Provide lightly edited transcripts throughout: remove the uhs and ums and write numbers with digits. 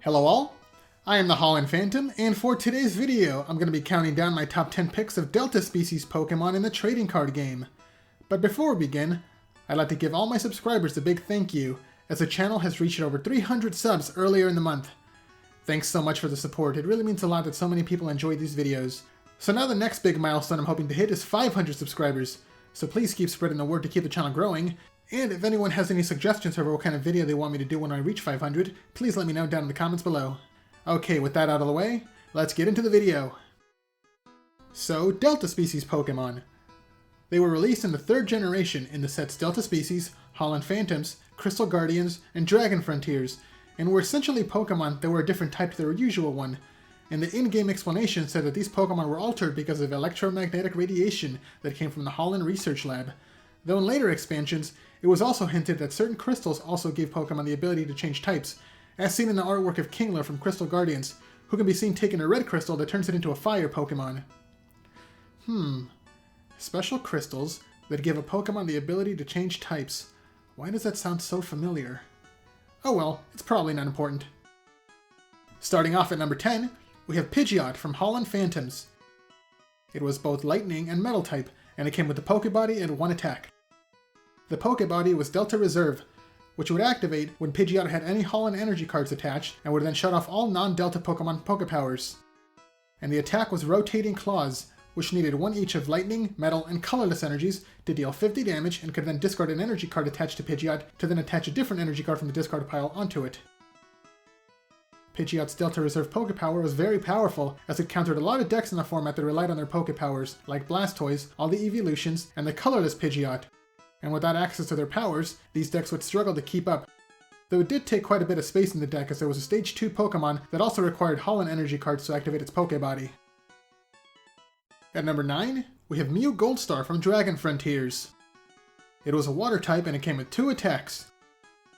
Hello all, I am the Holland Phantom, and for today's video, I'm going to be counting down my top 10 picks of Delta species Pokemon in the trading card game. But before we begin, I'd like to give all my subscribers a big thank you, as the channel has reached over 300 subs earlier in the month. Thanks so much for the support, it really means a lot that so many people enjoy these videos. So now the next big milestone I'm hoping to hit is 500 subscribers, so please keep spreading the word to keep the channel growing. And if anyone has any suggestions for what kind of video they want me to do when I reach 500, please let me know down in the comments below. Okay, with that out of the way, let's get into the video. So, Delta Species Pokemon. They were released in the 3rd generation in the sets Delta Species, Holland Phantoms, Crystal Guardians, and Dragon Frontiers, and were essentially Pokemon that were a different type to their usual one. And the in-game explanation said that these Pokemon were altered because of electromagnetic radiation that came from the Holland Research Lab. Though in later expansions, it was also hinted that certain crystals also gave Pokemon the ability to change types, as seen in the artwork of Kingler from Crystal Guardians, who can be seen taking a red crystal that turns it into a fire Pokemon. Special crystals that give a Pokemon the ability to change types. Why does that sound so familiar? Oh well, it's probably not important. Starting off at number 10, we have Pidgeot from Holland Phantoms. It was both Lightning and Metal type, and it came with a Pokebody and 1 attack. The Pokebody was Delta Reserve, which would activate when Pidgeot had any Holland energy cards attached, and would then shut off all non-Delta Pokemon Pokepowers. And the attack was Rotating Claws, which needed 1 each of Lightning, Metal, and Colorless energies to deal 50 damage, and could then discard an energy card attached to Pidgeot to then attach a different energy card from the discard pile onto it. Pidgeot's Delta Reserve Pokepower was very powerful, as it countered a lot of decks in the format that relied on their Pokepowers, like Blastoise, all the Evolutions, and the colorless Pidgeot. And without access to their powers, these decks would struggle to keep up. Though it did take quite a bit of space in the deck, as there was a Stage 2 Pokemon that also required Holland energy cards to activate its Pokebody. At number 9, we have Mew Goldstar from Dragon Frontiers. It was a Water type and it came with 2 attacks.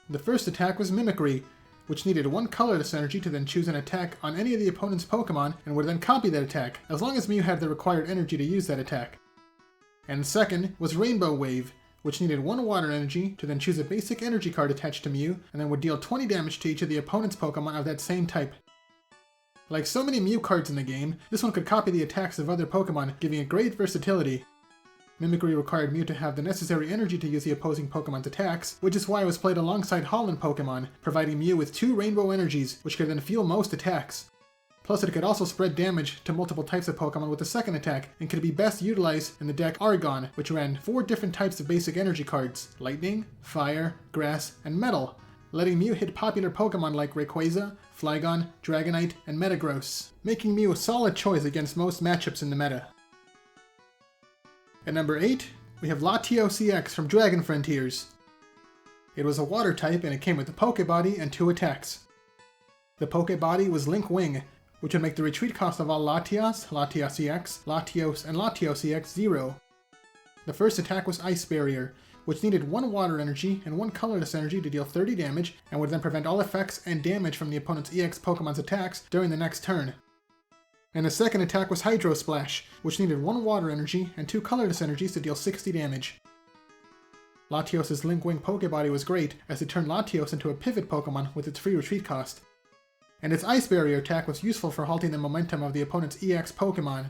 The first attack was Mimicry, which needed 1 colorless energy to then choose an attack on any of the opponent's Pokemon and would then copy that attack, as long as Mew had the required energy to use that attack. And the second was Rainbow Wave, which needed 1 water energy to then choose a basic energy card attached to Mew, and then would deal 20 damage to each of the opponent's Pokemon of that same type. Like so many Mew cards in the game, this one could copy the attacks of other Pokemon, giving it great versatility. Mimicry required Mew to have the necessary energy to use the opposing Pokemon's attacks, which is why it was played alongside Holland Pokemon, providing Mew with 2 Rainbow energies, which could then fuel most attacks. Plus it could also spread damage to multiple types of Pokemon with the second attack, and could be best utilized in the deck Argon, which ran 4 different types of basic energy cards: Lightning, Fire, Grass, and Metal, letting Mew hit popular Pokemon like Rayquaza, Flygon, Dragonite, and Metagross, making Mew a solid choice against most matchups in the meta. At number 8, we have Latios EX from Dragon Frontiers. It was a Water type and it came with a Pokebody and 2 attacks. The Pokebody was Link Wing, which would make the retreat cost of all Latios, Latios EX, Latios, and Latios EX 0. The first attack was Ice Barrier, which needed 1 water energy and 1 colorless energy to deal 30 damage, and would then prevent all effects and damage from the opponent's EX Pokemon's attacks during the next turn. And the second attack was Hydro Splash, which needed 1 water energy and 2 colorless energies to deal 60 damage. Latios' Link Wing Pokebody was great, as it turned Latios into a pivot Pokemon with its free retreat cost. And its Ice Barrier attack was useful for halting the momentum of the opponent's EX Pokemon.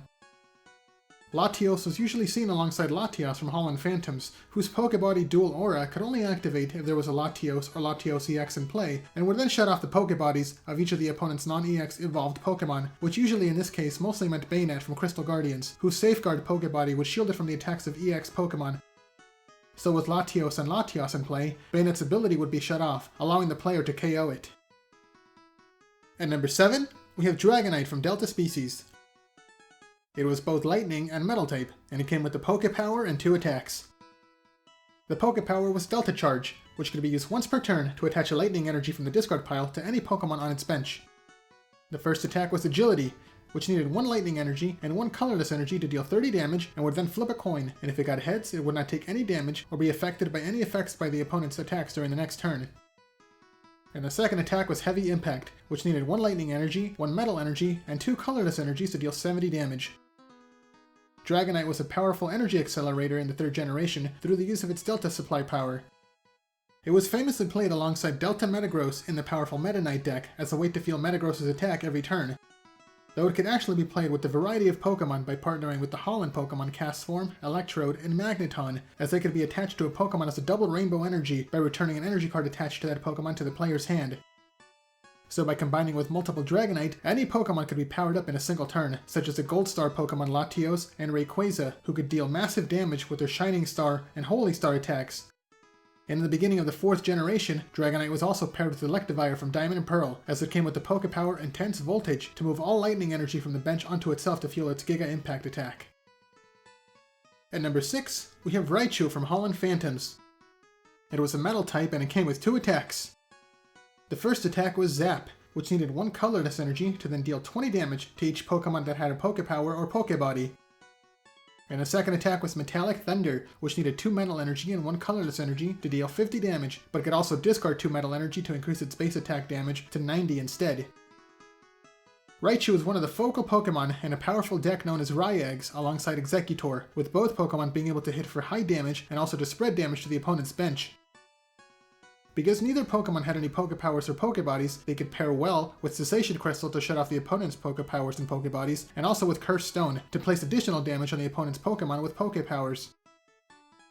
Latios was usually seen alongside Latios from Holland Phantoms, whose Pokebody Dual Aura could only activate if there was a Latios or Latios EX in play, and would then shut off the Pokebodies of each of the opponent's non-EX evolved Pokemon, which usually in this case mostly meant Bayonet from Crystal Guardians, whose Safeguard Pokebody would shield it from the attacks of EX Pokemon. So with Latios and Latios in play, Bayonet's ability would be shut off, allowing the player to KO it. At number 7, we have Dragonite from Delta Species. It was both Lightning and Metal type, and it came with the Pokepower and 2 attacks. The Pokepower was Delta Charge, which could be used once per turn to attach a Lightning energy from the discard pile to any Pokemon on its bench. The first attack was Agility, which needed 1 Lightning energy and 1 colorless energy to deal 30 damage, and would then flip a coin, and if it got heads, it would not take any damage or be affected by any effects by the opponent's attacks during the next turn. And the second attack was Heavy Impact, which needed 1 Lightning energy, 1 Metal energy, and 2 colorless energies to deal 70 damage. Dragonite was a powerful energy accelerator in the 3rd generation through the use of its Delta supply power. It was famously played alongside Delta Metagross in the powerful Meta Knight deck as a way to feel Metagross's attack every turn, though it could actually be played with a variety of Pokemon by partnering with the Holland Pokemon Castform, Electrode, and Magneton, as they could be attached to a Pokemon as a double Rainbow Energy by returning an energy card attached to that Pokemon to the player's hand. So by combining with multiple Dragonite, any Pokemon could be powered up in a single turn, such as the Gold Star Pokemon Latios and Rayquaza, who could deal massive damage with their Shining Star and Holy Star attacks. And in the beginning of the 4th generation, Dragonite was also paired with Electivire from Diamond and Pearl, as it came with the Pokepower Intense Voltage to move all lightning energy from the bench onto itself to fuel its Giga Impact attack. At number 6, we have Raichu from Holland Phantoms. It was a Metal type and it came with 2 attacks. The first attack was Zap, which needed 1 colorless energy to then deal 20 damage to each Pokemon that had a Pokepower or Pokebody. And the second attack was Metallic Thunder, which needed 2 metal energy and 1 colorless energy to deal 50 damage, but could also discard 2 metal energy to increase its base attack damage to 90 instead. Raichu is one of the focal Pokemon in a powerful deck known as Raiquaza alongside Exeggutor, with both Pokemon being able to hit for high damage and also to spread damage to the opponent's bench. Because neither Pokemon had any Pokepowers or Pokebodies, they could pair well with Cessation Crystal to shut off the opponent's Pokepowers and Pokebodies, and also with Cursed Stone to place additional damage on the opponent's Pokemon with Pokepowers.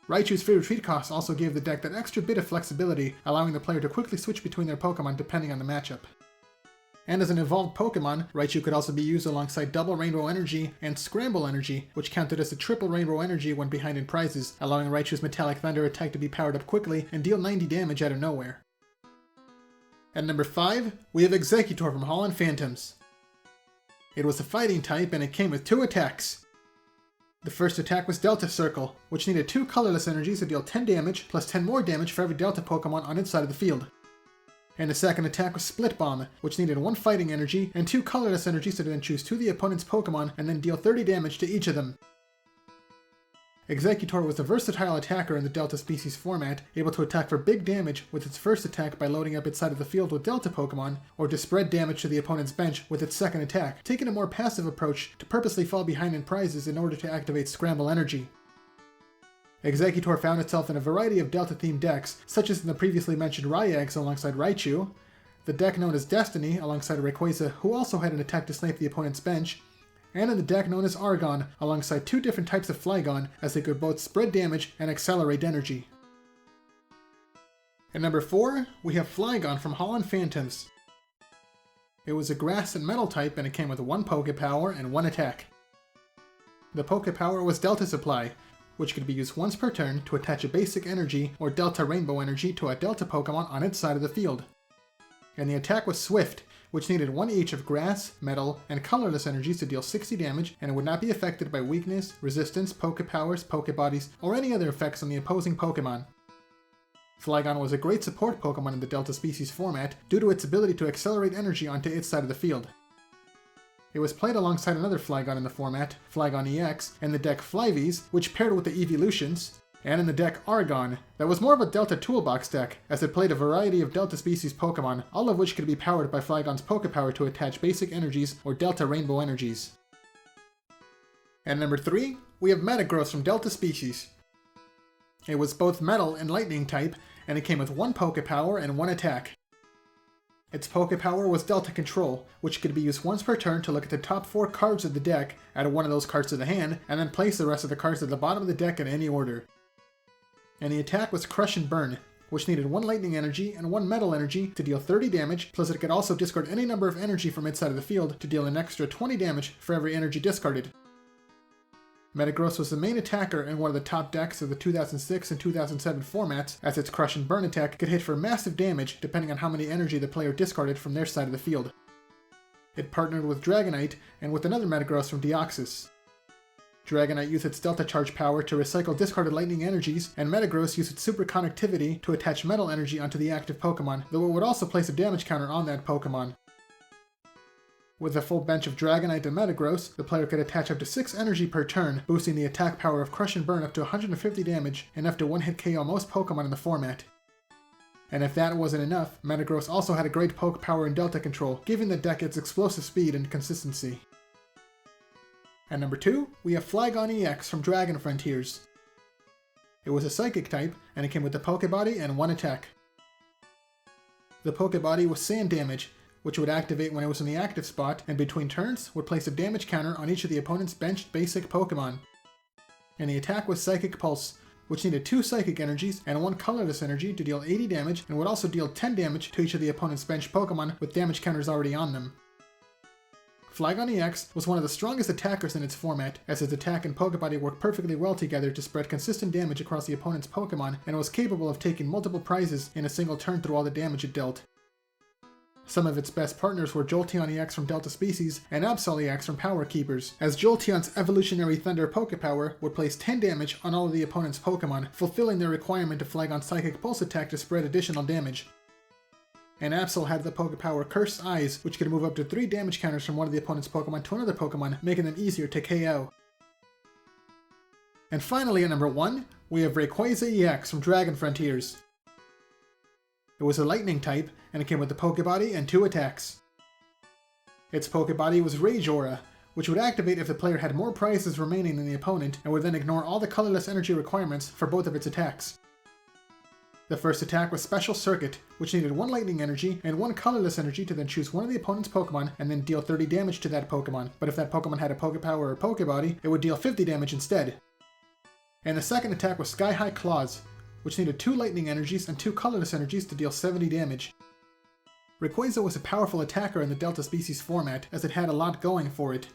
Raichu's free retreat cost also gave the deck that extra bit of flexibility, allowing the player to quickly switch between their Pokemon depending on the matchup. And as an evolved Pokemon, Raichu could also be used alongside Double Rainbow Energy and Scramble Energy, which counted as a Triple Rainbow Energy when behind in prizes, allowing Raichu's Metallic Thunder attack to be powered up quickly and deal 90 damage out of nowhere. At number 5, we have Exeggutor from Holland Phantoms. It was a fighting type and it came with 2 attacks. The first attack was Delta Circle, which needed 2 colorless energies to deal 10 damage plus 10 more damage for every Delta Pokemon on its side of the field. And the second attack was Split Bomb, which needed 1 fighting energy and 2 colorless energies to then choose 2 of the opponent's Pokemon and then deal 30 damage to each of them. Exeggutor was a versatile attacker in the Delta species format, able to attack for big damage with its first attack by loading up its side of the field with Delta Pokemon, or to spread damage to the opponent's bench with its second attack, taking a more passive approach to purposely fall behind in prizes in order to activate Scramble Energy. Exeggutor found itself in a variety of Delta-themed decks, such as in the previously mentioned Raiquaza alongside Raichu, the deck known as Destiny alongside Rayquaza, who also had an attack to snipe the opponent's bench, and in the deck known as Argon alongside 2 different types of Flygon, as they could both spread damage and accelerate energy. At number 4, we have Flygon from Holland Phantoms. It was a Grass and Metal type and it came with 1 Pokepower and 1 attack. The Pokepower was Delta Supply, which could be used once per turn to attach a basic energy or Delta Rainbow Energy to a Delta Pokemon on its side of the field. And the attack was Swift, which needed 1 each of Grass, Metal, and colorless energies to deal 60 damage, and it would not be affected by weakness, resistance, Pokepowers, Pokebodies, or any other effects on the opposing Pokemon. Flygon was a great support Pokemon in the Delta species format due to its ability to accelerate energy onto its side of the field. It was played alongside another Flygon in the format, Flygon EX, in the deck Flyvies, which paired with the Evolutions, and in the deck Argon, that was more of a Delta Toolbox deck, as it played a variety of Delta species Pokemon, all of which could be powered by Flygon's Pokepower to attach basic energies or Delta Rainbow Energies. And number 3, we have Metagross from Delta species. It was both Metal and Lightning type, and it came with 1 Pokepower and 1 attack. Its Pokepower was Delta Control, which could be used once per turn to look at the top 4 cards of the deck, add 1 of those cards to the hand, and then place the rest of the cards at the bottom of the deck in any order. And the attack was Crush and Burn, which needed 1 Lightning Energy and 1 Metal Energy to deal 30 damage, plus it could also discard any number of energy from its side of the field to deal an extra 20 damage for every energy discarded. Metagross was the main attacker in one of the top decks of the 2006 and 2007 formats, as its Crush and Burn attack could hit for massive damage depending on how many energy the player discarded from their side of the field. It partnered with Dragonite and with another Metagross from Deoxys. Dragonite used its Delta Charge power to recycle discarded lightning energies, and Metagross used its Super Conductivity to attach metal energy onto the active Pokemon, though it would also place a damage counter on that Pokemon. With a full bench of Dragonite and Metagross, the player could attach up to 6 energy per turn, boosting the attack power of Crush and Burn up to 150 damage, enough to one-hit KO most Pokemon in the format. And if that wasn't enough, Metagross also had a great poke power and Delta control, giving the deck its explosive speed and consistency. At number 2, we have Flygon EX from Dragon Frontiers. It was a Psychic type, and it came with a Pokebody and 1 attack. The Pokebody was Sand Damage, which would activate when it was in the active spot, and between turns would place a damage counter on each of the opponent's benched basic Pokemon. And the attack was Psychic Pulse, which needed 2 Psychic Energies and 1 Colorless Energy to deal 80 damage, and would also deal 10 damage to each of the opponent's benched Pokemon with damage counters already on them. Flygon EX was one of the strongest attackers in its format, as its attack and Pokebody worked perfectly well together to spread consistent damage across the opponent's Pokemon, and was capable of taking multiple prizes in a single turn through all the damage it dealt. Some of its best partners were Jolteon EX from Delta Species and Absol EX from Power Keepers, as Jolteon's Evolutionary Thunder Pokepower would place 10 damage on all of the opponent's Pokemon, fulfilling their requirement of Flygon's Psychic Pulse attack to spread additional damage. And Absol had the Pokepower Cursed Eyes, which could move up to 3 damage counters from one of the opponent's Pokemon to another Pokemon, making them easier to KO. And finally at number 1, we have Rayquaza EX from Dragon Frontiers. It was a Lightning type, and it came with the Pokebody and 2 attacks. Its Pokebody was Rage Aura, which would activate if the player had more prizes remaining than the opponent, and would then ignore all the colorless energy requirements for both of its attacks. The first attack was Special Circuit, which needed 1 Lightning Energy and 1 Colorless Energy to then choose one of the opponent's Pokemon and then deal 30 damage to that Pokemon, but if that Pokemon had a Pokepower or Pokebody, it would deal 50 damage instead. And the second attack was Sky High Claws, which needed 2 Lightning Energies and 2 Colorless Energies to deal 70 damage. Rayquaza was a powerful attacker in the Delta Species format, as it had a lot going for it.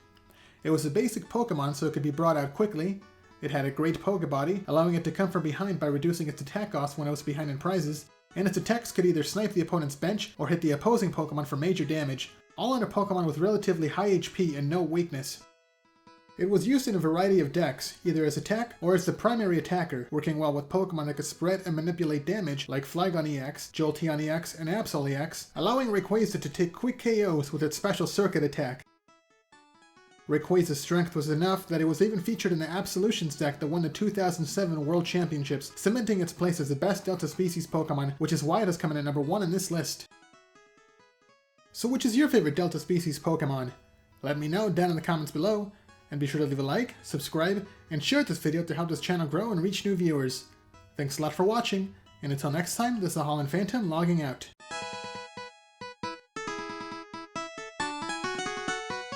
It was a basic Pokemon, so it could be brought out quickly. It had a great Pokebody, allowing it to come from behind by reducing its attack cost when it was behind in prizes, and its attacks could either snipe the opponent's bench or hit the opposing Pokemon for major damage, all on a Pokemon with relatively high HP and no weakness. It was used in a variety of decks, either as attack or as the primary attacker, working well with Pokemon that could spread and manipulate damage like Flygon EX, Jolteon EX, and Absol EX, allowing Rayquaza to take quick KOs with its Special Circuit attack. Rayquaza's strength was enough that it was even featured in the Absolutions deck that won the 2007 World Championships, cementing its place as the best Delta Species Pokemon, which is why it has come in at number 1 in this list. So which is your favorite Delta Species Pokemon? Let me know down in the comments below, and be sure to leave a like, subscribe, and share this video to help this channel grow and reach new viewers. Thanks a lot for watching, and until next time, this is the Holland Phantom logging out.